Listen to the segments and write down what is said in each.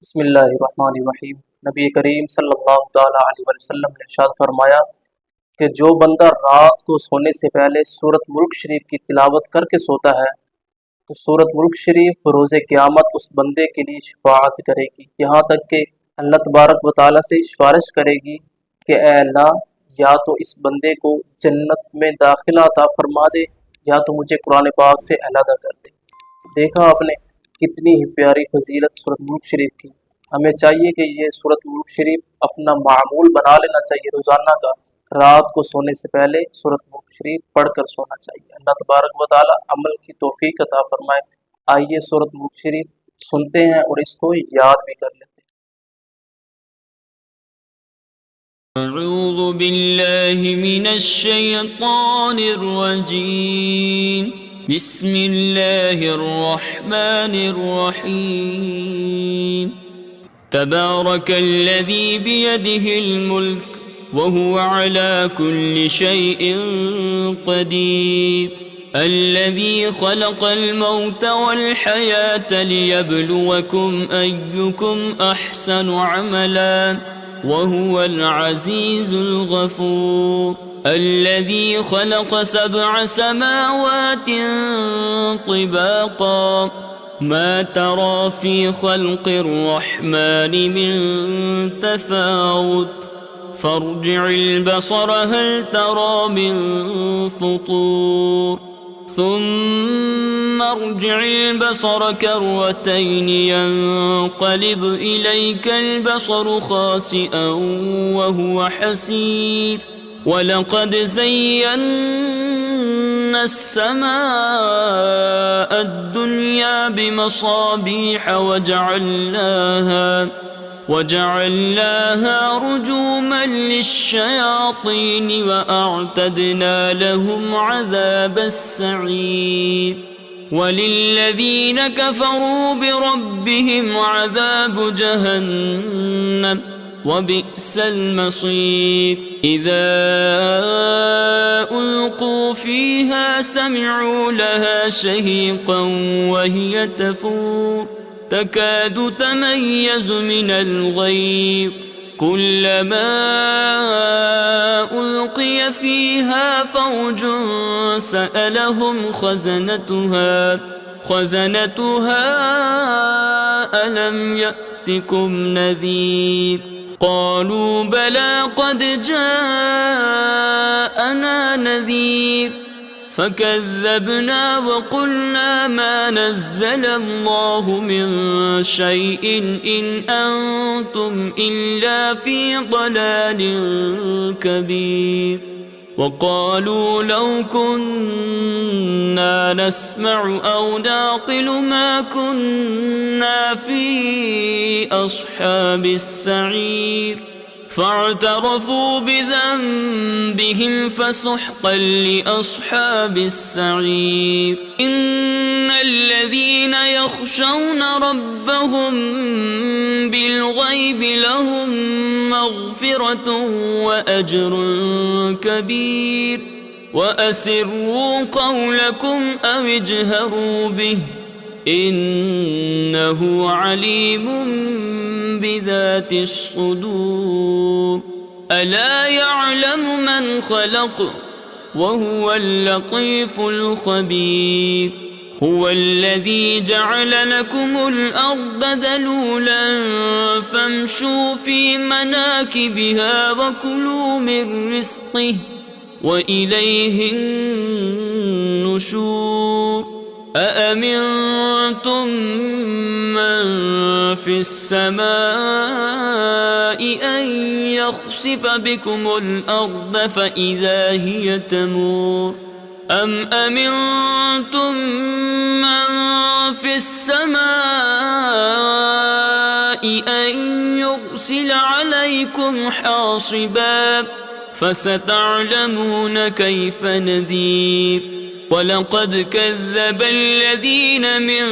बिस्मिल्लाहिर्रहमानिर्रहीम। नबी करीम सल्लल्लाहु ताला अलैहि वसल्लम ने इरशाद फरमाया कि जो बंदा रात को सोने से पहले सूरत मुल्क शरीफ की तिलावत करके सोता है तो सूरत मुल्क शरीफ रोज़ क़यामत उस बंदे के लिए शफाअत करेगी, यहाँ तक कि अल्लाह तबारक व तआला से सिफारिश करेगी कि ए अल्लाह, या तो इस बंदे को जन्नत में दाखिला अता फरमा दे या तो मुझे कुरान पाक से अलहदा कर दे। देखा आपने कितनी ही प्यारी फजीलत सूरत मुल्क शरीफ की। हमें चाहिए कि ये सूरत मुल्क शरीफ अपना मामूल बना लेना चाहिए रोज़ाना का, रात को सोने से पहले सूरत मुल्क शरीफ पढ़कर सोना चाहिए। अल्लाह तबारक व तआला अमल की तौफीक अता फरमाए। आइए सूरत मुल्क शरीफ सुनते हैं और इसको याद भी कर लेते हैं। अऊज़ु बिल्लाहि मिनश शैतानिर रजीम। बिस्मिल्लाहिर रहमानिर रहीम। तबारकल्लज़ी बियदिहिल मुल्क वहुवा अला कुल्लि शैइन क़दीर। अल्लज़ी खलक़ल मौत वल हयात लियब्लुवकुम अय्युकुम अहसनु अमला वहुवल अज़ीज़ुल गफ़ूर। अल्लज़ी खलक़ सबअ समावातिन तिबाक़ा मा तरा फ़ी ख़ल्क़िर रहमानि मिन तफ़ावुत फ़र्जि'ल बसर हल तरा मिन फ़ुतूर ثم ارجع البصر كرتين ينقلب إليك البصر خاسئا وهو حسير ولقد زينا السماء الدنيا بمصابيح وجعلناها رجوما للشياطين وأعتدنا لهم عذاب السعير وللذين كفروا بربهم عذاب جهنم وبئس المصير إذا ألقوا فيها سمعوا لها شهيقا وهي تفور تكاد تميز من الغيظ كلما ألقي فيها فوج سألهم خزنتها ألم يأتكم نذير قالوا بلى قد جاءنا نذير فكذبنا وقلنا ما نزل الله من شيء إن أنتم إلا في ضلال كبير وقالوا لو كنا نسمع أو نعقل ما كنا في أصحاب السعير فاعترفوا بذنبهم فسحقا لأصحاب السعير إن الذين يخشون ربهم بالغيب لهم مغفرة وأجر كبير وأسروا قولكم أو اجهروا به إنه عليم بذات الصدور ألا يعلم من خلق وهو اللطيف الخبير هو الذي جعل لكم الأرض ذلولا فامشوا في مناكبها وكلوا من رزقه وإليه النشور أأمنتم من في السماء أن يخسف بكم الأرض فإذا هي تمور أم أمنتم من في السماء أن يرسل عليكم حاصبا فستعلمون كيف نذير ولقد كذب الذين من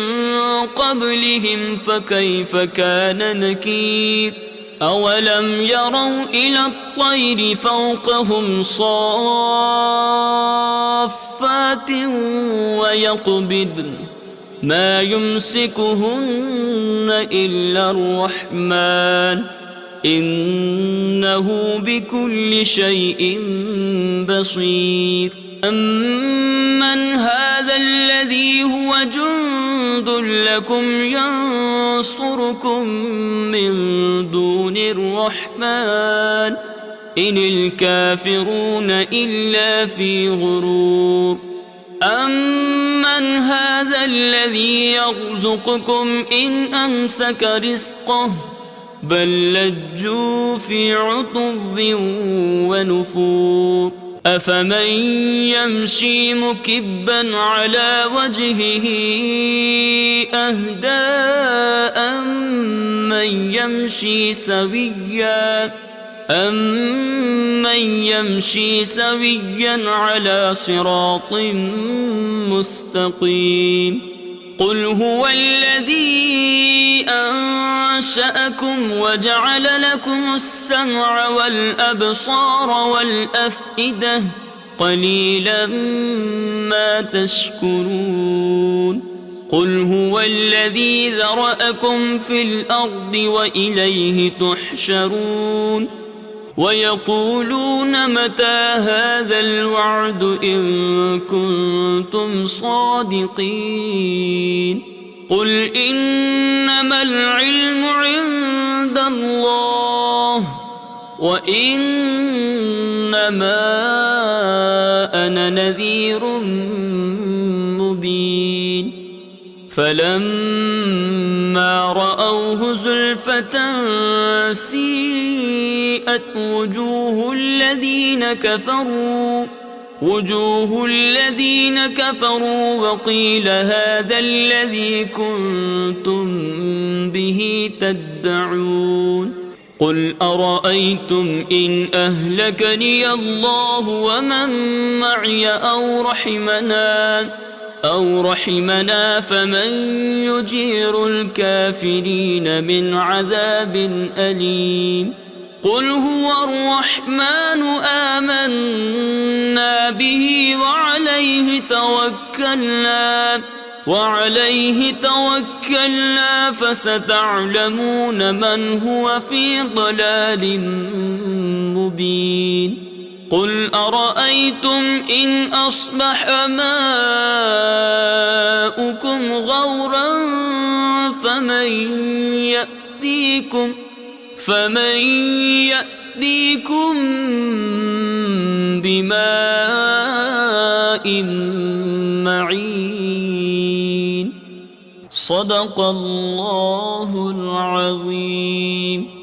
قبلهم فكيف كان نكير أولم يروا إلى الطير فوقهم صافات ما يمسكهن إلا الرحمن إنه بكل شيء بصير. أمن هذا الذي هو جند لكم ينصركم من دون الرحمن إن الكافرون إلا في غرور. أمن هذا الذي يرزقكم إن أمسك رزقه بل لجوا في عتو ونفور. أفمن يمشي مكبا على وجهه أهدى أمن يمشي سويا على صراط مستقيم. قل هو الذي أنشأكم وجعل لكم السمع والأبصار والأفئدة قليلا ما تشكرون. قل هو الذي ذرأكم في الأرض وإليه تحشرون. ويقولون متى هذا الوعد إن كنتم صادقين. قل إنما العلم عند الله وإنما أنا نذير مبين. فلما رأوه زلفة سيئت وجوه الذين كفروا وقيل هذا الذي كنتم به تدعون. قل أرأيتم إن أهلكني الله ومن معي أو رحمنا فمن يجير الكافرين من عذاب أليم. قل هو الرحمن آمنا به وعليه توكلنا فستعلمون من هو في ضلال مبين. قل أرأيتم إن أصبح ماؤكم غورا فمن يأتيكم بماء معين. صدق الله العظيم.